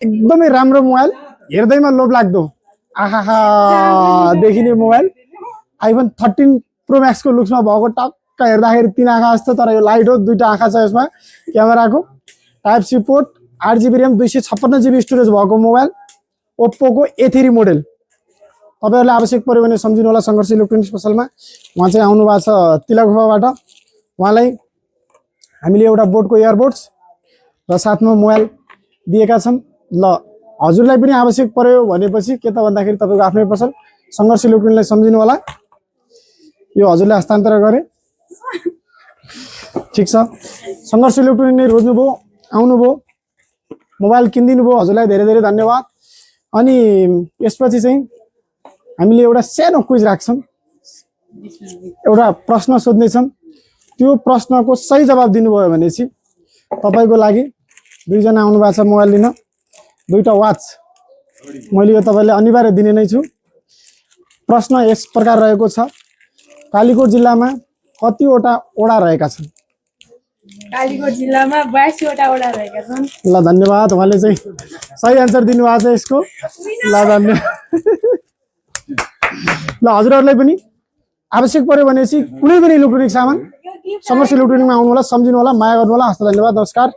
एकदमै राम्रो मोबाइल, हेर्दैमा लोभ लाग्दो आहा देखिने मोबाइल। आइफोन 13 प्रो मैक्स को लुक्समा भएको, टक्क हेर्दाखेरि 3 आँखा जस्तो, तर यो लाइट हो, 2टा आँखा छ यसमा क्यामेराको। Type C port, 8GB RAM 256GB storage भएको मोबाइल, ओप्पो को A3 मोडल। तपाईहरुले आवश्यक पर्यो भने सम्झिनु होला संघर्ष इलेक्ट्रोनिक्स पसलमा। उहाँ चाहिँ आउनु भएको छ तिलकगुफाबाट। उहाँलाई हामीले एउटा बोटको इयरबड्स र साथमा मोबाइल दिएका छन्। ल हजुरलाई पनि आवश्यक पर्यो भनेपछि के त भन्दाखेरि तपाईको आफ्नै पसल संघर्ष इलेक्ट्रोनिक्सलाई सम्झिनु होला। यो हजुरले हस्तान्तरण गरे, ठीक छ। संघर्ष इलेक्ट्रोनिक्स नै रोज्नुभयो, आउनुभयो, मोबाइल किनिदिनु भयो, हजुरलाई धेरै धेरै धन्यवाद। अनि यसपछि चाहिँ हामीले एउटा सानो क्विज राख्छौं, एउटा प्रश्न सोध्ने छौं। त्यो प्रश्नको सही जवाब दिनुभयो भनेपछि तपाईको लागि 2 जना आउनु भएको छ मोबाइल लिन, 2टा वाच मैले यो तपाईलाई अनिवार्य दिने नै छु। प्रश्न यस प्रकार रहेको छ, कालीकोट जिल्लामा कतिवटा ओडा रहेका छन्? कालीकोट जिल्लामा 82 वटा ओडा रहेका छन्। ल धन्यवाद, उहाँले चाहिँ सही आन्सर दिनुभएको छ यसको। ल धन्यवाद। ल हजुरहरुलाई पनि आवश्यक पर्यो भनेपछि कुनै पनि इलेक्ट्रोनिक सामान संघर्ष इलेक्ट्रोनिकमा आउनु होला, सम्झिनु होला, माया गर्नु होला। हस्त धन्यवाद, नमस्कार।